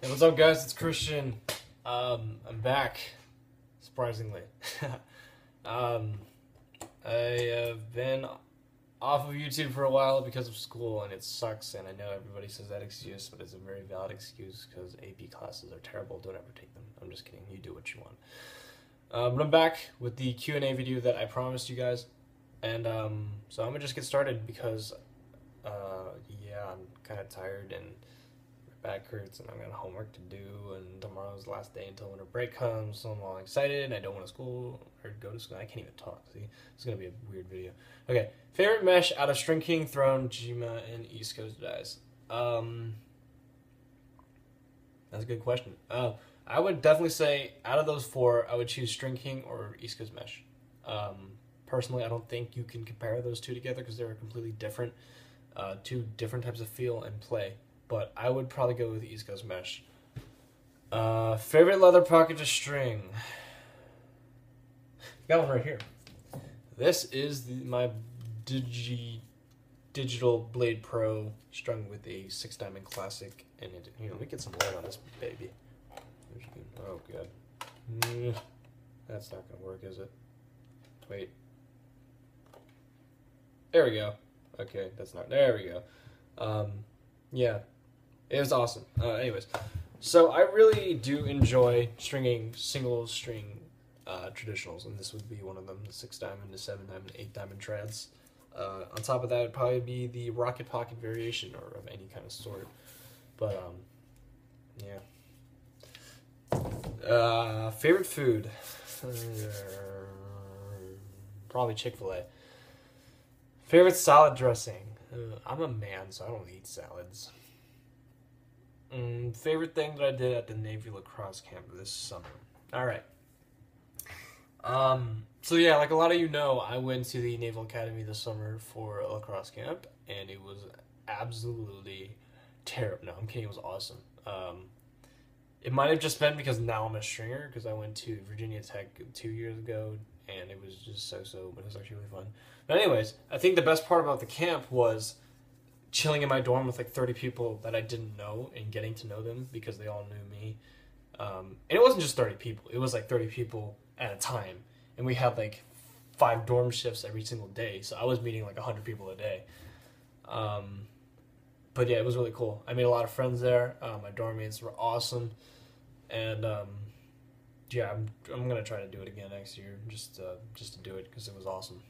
Hey, what's up, guys? It's Christian. I'm back, surprisingly. um, I have been off of YouTube for a while because of school, and it sucks. And I know everybody says that excuse, but it's a very valid excuse because AP classes are terrible. Don't ever take them. I'm just kidding. You do what you want. But I'm back with the Q&A video that I promised you guys, and so I'm gonna just get started because, yeah, I'm kind of tired and my back hurts, and I've got homework to do, and tomorrow's the last day until winter break comes, so I'm all excited. I don't want to go to school. I can't even talk. See, it's gonna be a weird video. Okay, favorite mesh out of String King, Throne, Jima, and East Coast Dice. That's a good question. I would definitely say out of those four, I would choose String King or East Coast Mesh. Personally, I don't think you can compare those two together because they're completely different, two different types of feel and play. But I would probably go with East Coast Mesh. Favorite leather pocket to string. Got one right here. This is my Digital Blade Pro strung with a 6-diamond classic, and let me get some light on this baby. Oh god, that's not gonna work, is it? Wait. There we go. Okay, that's not. There we go. Yeah, it was awesome. Anyways, so I really do enjoy stringing single string traditionals, and this would be one of them: the 6-diamond, the 7-diamond, 8-diamond trads. On top of that, it'd probably be the rocket pocket variation or of any kind of sort. But yeah. Favorite food? Probably Chick-fil-A. Favorite salad dressing? I'm a man, so I don't eat salads. Favorite thing that I did at the Navy lacrosse camp this summer. Alright. So yeah, like a lot of you know, I went to the Naval Academy this summer for a lacrosse camp, and it was absolutely terrible. No, I'm kidding, it was awesome. It might have just been because now I'm a stringer, because I went to Virginia Tech 2 years ago, and it was just so-so, but it was actually really fun. But anyways, I think the best part about the camp was chilling in my dorm with like 30 people that I didn't know and getting to know them because they all knew me. And it wasn't just 30 people, it was like 30 people at a time. And we had like 5 dorm shifts every single day, so I was meeting like 100 people a day. But yeah, it was really cool. I made a lot of friends there. My dorm mates were awesome. And yeah, I'm gonna try to do it again next year, just to do it because it was awesome.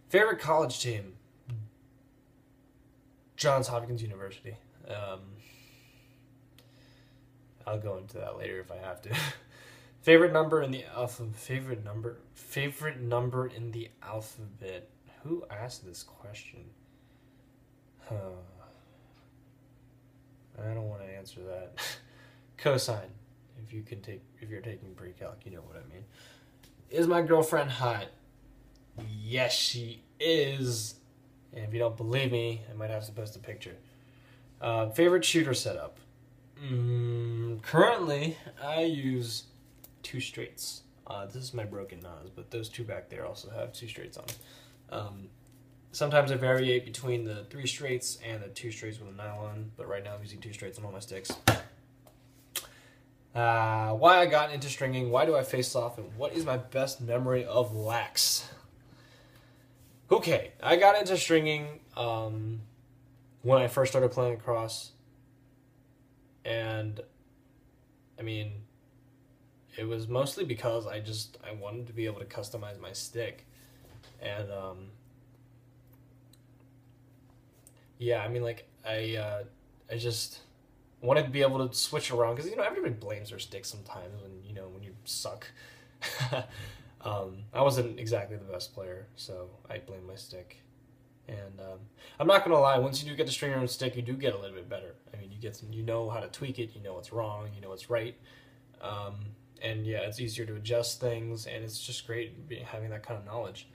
Favorite college team? Johns Hopkins University. I'll go into that later if I have to. Favorite number in the alphabet. Favorite number in the alphabet. Who asked this question? I don't want to answer that. Cosine. If you're taking pre-calc, you know what I mean. Is my girlfriend hot? Yes, she is. And if you don't believe me, I might have to post a picture. Favorite shooter setup? Currently, I use 2 straights. This is my broken nose, but those 2 back there also have 2 straights on them. Sometimes I variate between the 3 straights and the 2 straights with a nylon, but right now I'm using 2 straights on all my sticks. Why I got into stringing, why do I face off, and what is my best memory of lax? Okay, I got into stringing when I first started playing lacrosse, and I mean, it was mostly because I wanted to be able to customize my stick, and yeah, I mean, like I just wanted to be able to switch around because everybody blames their stick sometimes when you suck. I wasn't exactly the best player, so I blame my stick. And I'm not gonna lie, once you do get to string your own stick, you do get a little bit better. I mean, you know how to tweak it, you know what's wrong, you know what's right. And yeah, it's easier to adjust things, and it's just great having that kind of knowledge.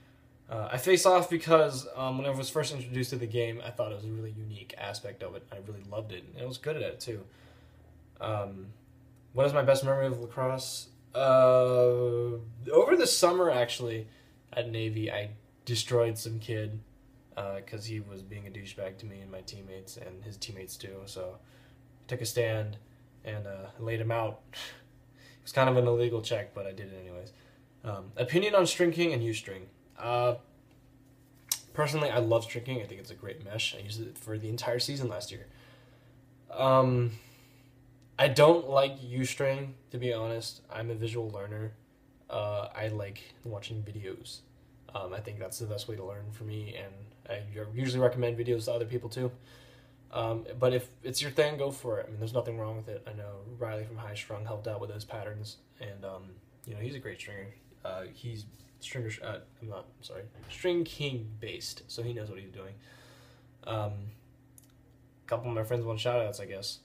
I face off because when I was first introduced to the game, I thought it was a really unique aspect of it. I really loved it, and I was good at it too. What is my best memory of lacrosse? Over the summer, actually, at Navy, I destroyed some kid because he was being a douchebag to me and my teammates, and his teammates too. So took a stand, and laid him out. It was kind of an illegal check, but I did it anyways. Opinion on String King and UString. Personally, I love String King. I think it's a great mesh. I used it for the entire season last year. I don't like UString, to be honest. I'm a visual learner. I like watching videos. I think that's the best way to learn for me, and I usually recommend videos to other people too. But if it's your thing, go for it. I mean, there's nothing wrong with it. I know Riley from High Strung helped out with those patterns, and he's a great stringer. He's String King based, so he knows what he's doing. A couple of my friends want shout outs, I guess.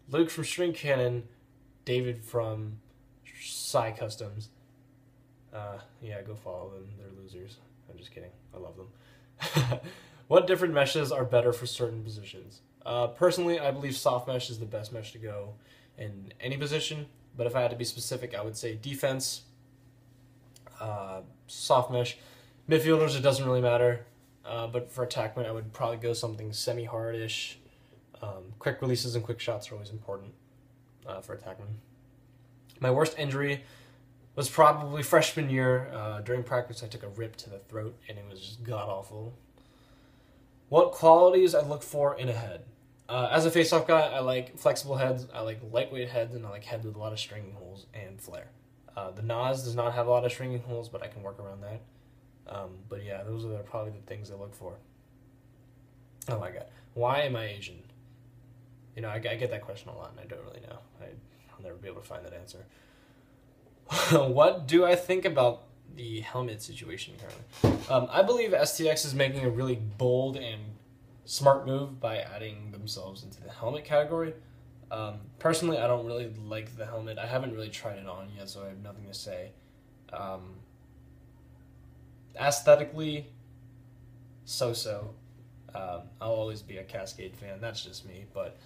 Luke from String Cannon, David from Psy Customs. Go follow them. They're losers. I'm just kidding. I love them. What different meshes are better for certain positions? Personally, I believe soft mesh is the best mesh to go in any position, but if I had to be specific, I would say defense, soft mesh. Midfielders, it doesn't really matter, but for attackmen, I would probably go something semi-hard-ish. Quick releases and quick shots are always important for attackmen. My worst injury was probably freshman year. During practice, I took a rip to the throat, and it was just god-awful. What qualities I look for in a head? As a face-off guy, I like flexible heads, I like lightweight heads, and I like heads with a lot of stringing holes and flare. The Nas does not have a lot of stringing holes, but I can work around that. But yeah, those are probably the things I look for. Oh my god. Why am I Asian? I get that question a lot, and I don't really know. I'll never be able to find that answer. What do I think about the helmet situation currently? I believe STX is making a really bold and smart move by adding themselves into the helmet category. Personally, I don't really like the helmet. I haven't really tried it on yet, so I have nothing to say. Aesthetically, so-so. I'll always be a Cascade fan. That's just me, but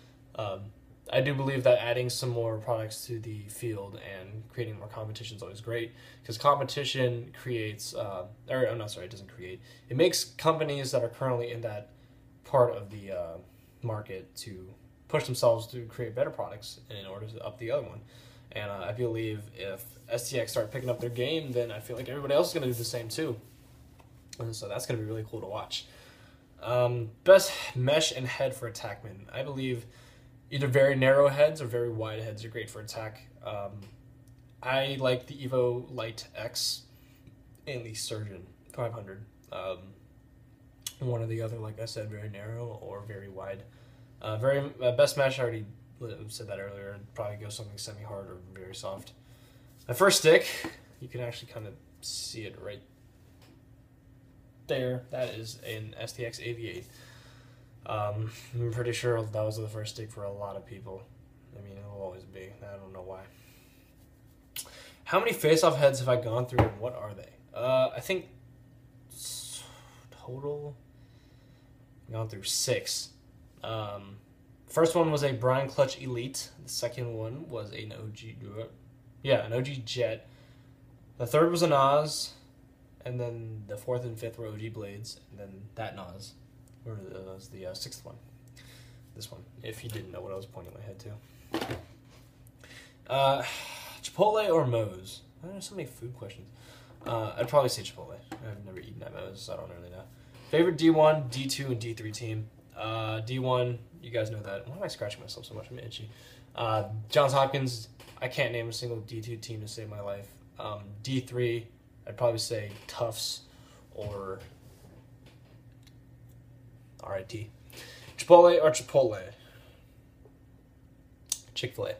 I do believe that adding some more products to the field and creating more competition is always great, because competition creates, it doesn't create. It makes companies that are currently in that part of the market to push themselves to create better products in order to up the other one. And I believe if STX start picking up their game, then I feel like everybody else is going to do the same too. And so that's going to be really cool to watch. Best mesh and head for attackmen. I believe either very narrow heads or very wide heads are great for attack. I like the Evo Light X and the Surgeon 500. One or the other, like I said, very narrow or very wide. Best mesh, I already said that earlier. I'd probably go something semi-hard or very soft. My first stick, you can actually kind of see it right there. That is an STX AV8. I'm pretty sure that was the first stick for a lot of people. I mean, it'll always be. I don't know why. How many face-off heads have I gone through, and what are they? I think total, I've gone through 6. First one was a Brian Clutch Elite. The second one was an OG Jet. The third was a Nas, and then the fourth and fifth were OG Blades, and then that Nas was the sixth one. This one, if you didn't know what I was pointing my head to. Chipotle or Moe's? There's so many food questions. I'd probably say Chipotle. I've never eaten at Moe's, so I don't really know. Favorite D1, D2, and D3 team. D1, you guys know that. Why am I scratching myself so much? I'm itchy. Johns Hopkins, I can't name a single D2 team to save my life. D3, I'd probably say Tufts or RIT. Chipotle or Chipotle? Chick-fil-A.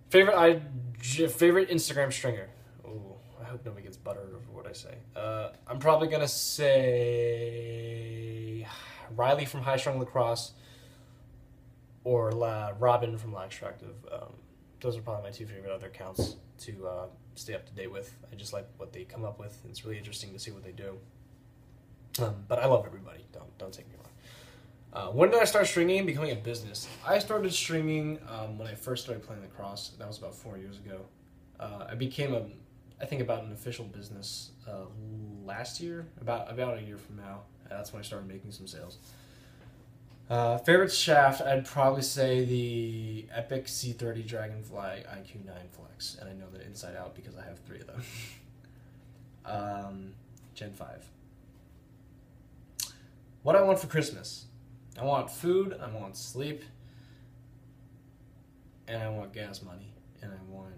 Favorite Instagram stringer? Ooh, I hope nobody gets buttered over what I say. I'm probably going to say Riley from High Strung Lacrosse or Robin from Laxtractive. Those are probably my 2 favorite other accounts to stay up to date with. I just like what they come up with. It's really interesting to see what they do. But I love everybody. Don't take me wrong. When did I start stringing and becoming a business? I started stringing when I first started playing lacrosse. That was about 4 years ago. I became about an official business last year, about a year from now. That's when I started making some sales. Favorite shaft, I'd probably say the Epic C30 Dragonfly IQ9 Flex, and I know that inside out because I have 3 of them. Gen 5. What I want for Christmas? I want food, I want sleep, and I want gas money, and I want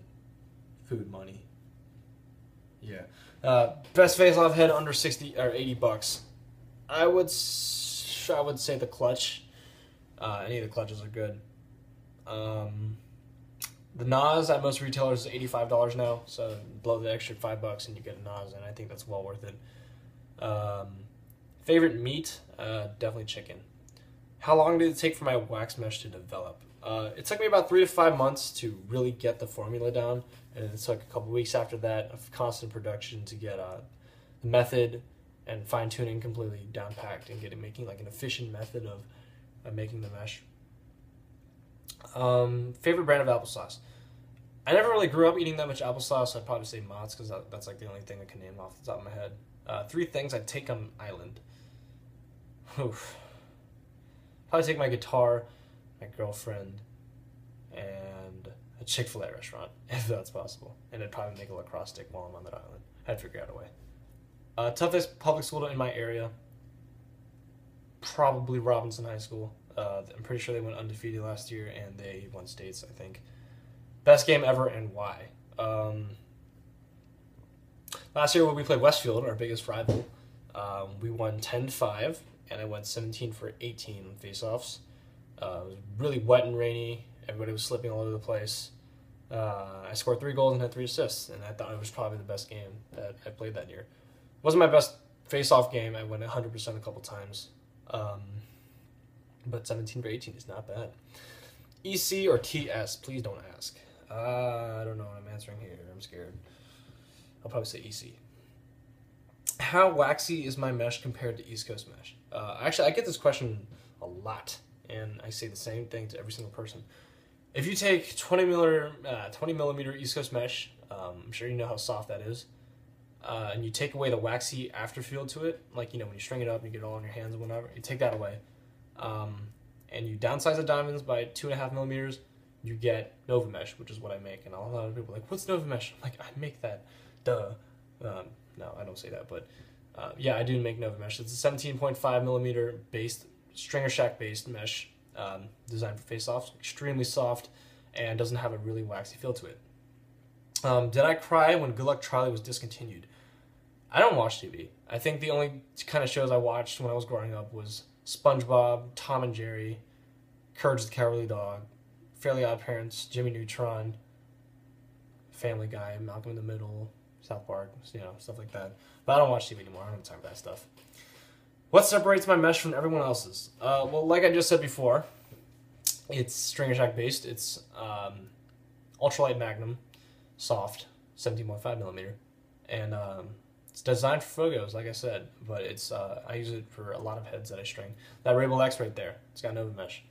food money. Yeah. Best face I've had under 60 or $80. I would say the clutch. Any of the clutches are good. The NOS at most retailers is $85 now, so blow the extra $5 and you get a NOS, and I think that's well worth it. Favorite meat? Definitely chicken. How long did it take for my wax mesh to develop? It took me about 3 to 5 months to really get the formula down, and it took a couple weeks after that of constant production to get the method and fine-tuning completely down-packed and making like an efficient method of making the mesh. Favorite brand of applesauce? I never really grew up eating that much applesauce, so I'd probably say Mott's because that's like the only thing I can name off the top of my head. 3 things I'd take on island. Oof. Probably take my guitar, my girlfriend, and a Chick-fil-A restaurant, if that's possible. And I'd probably make a lacrosse stick while I'm on that island. I'd figure out a way. Toughest public school in my area? Probably Robinson High School. I'm pretty sure they went undefeated last year, and they won states, I think. Best game ever, and why? Last year when we played Westfield, our biggest rival, we won 10-5, and I went 17-for-18 on face-offs. It was really wet and rainy. Everybody was slipping all over the place. I scored 3 goals and had 3 assists, and I thought it was probably the best game that I played that year. It wasn't my best face-off game. I went 100% a couple times. But 17-for-18 is not bad. EC or TS? Please don't ask. I don't know what I'm answering here. I'm scared. I'll probably say EC. How waxy is my mesh compared to East Coast mesh? Actually, I get this question a lot, and I say the same thing to every single person. If you take 20 millimeter East Coast mesh, I'm sure you know how soft that is, and you take away the waxy afterfeel to it, like, you know, when you string it up and you get it all on your hands and whatever, you take that away, and you downsize the diamonds by 2.5 millimeters, you get Nova Mesh, which is what I make. And a lot of people are like, what's Nova Mesh? I'm like, I make that. Duh. No, I don't say that, but yeah, I do make Nova Mesh. It's a 17.5 millimeter based, Stringer Shack based mesh, designed for face-offs. Extremely soft and doesn't have a really waxy feel to it. Did I cry when Good Luck Charlie was discontinued? I don't watch TV. I think the only kind of shows I watched when I was growing up was SpongeBob, Tom and Jerry, Courage the Cowardly Dog, Fairly Odd Parents, Jimmy Neutron, Family Guy, Malcolm in the Middle, South Park, you know, stuff like that. But I don't watch TV anymore. I don't have time for that stuff. What separates my mesh from everyone else's? Well, like I just said before, it's Stringer Shack based. It's ultralight Magnum, soft, 17.5 millimeter, and it's designed for Fogos, like I said. But it's I use it for a lot of heads that I string. That Rabel X right there, it's got Nova Mesh.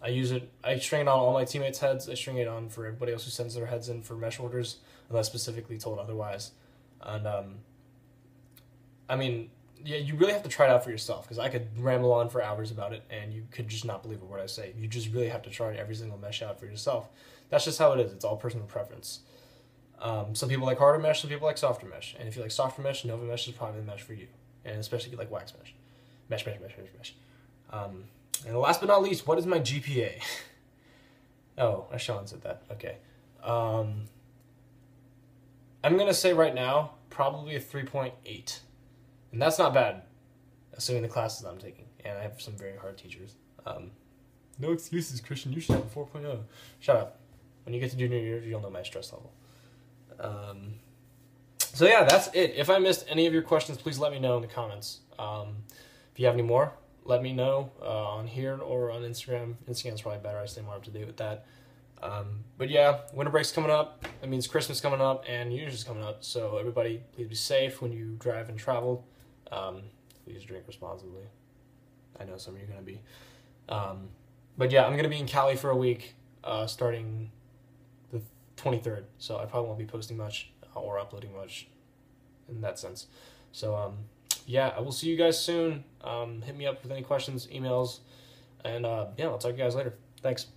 I use it. I string it on all my teammates' heads. I string it on for everybody else who sends their heads in for mesh orders, unless specifically told otherwise. And I mean, yeah, you really have to try it out for yourself, because I could ramble on for hours about it, and you could just not believe a word I say. You just really have to try every single mesh out for yourself. That's just how it is. It's all personal preference. Some people like harder mesh, some people like softer mesh. And if you like softer mesh, Nova Mesh is probably the mesh for you. And especially if you like wax mesh. Mesh. And last but not least, what is my GPA? Oh, Sean said that. Okay. I'm going to say right now, probably a 3.8. And that's not bad, assuming the classes I'm taking. And I have some very hard teachers. No excuses, Christian. You should have a 4.0. Shut up. When you get to junior year, you'll know my stress level. So yeah, that's it. If I missed any of your questions, please let me know in the comments. If you have any more, let me know on here or on Instagram. Instagram's probably better. I stay more up to date with that. But yeah, winter break's coming up. That means Christmas coming up and New Year's is coming up. So everybody, please be safe when you drive and travel. Please drink responsibly. I know some of you are going to be. But yeah, I'm going to be in Cali for a week, starting the 23rd. So I probably won't be posting much or uploading much in that sense. So yeah, I will see you guys soon. Hit me up with any questions, emails, And yeah, I'll talk to you guys later. Thanks.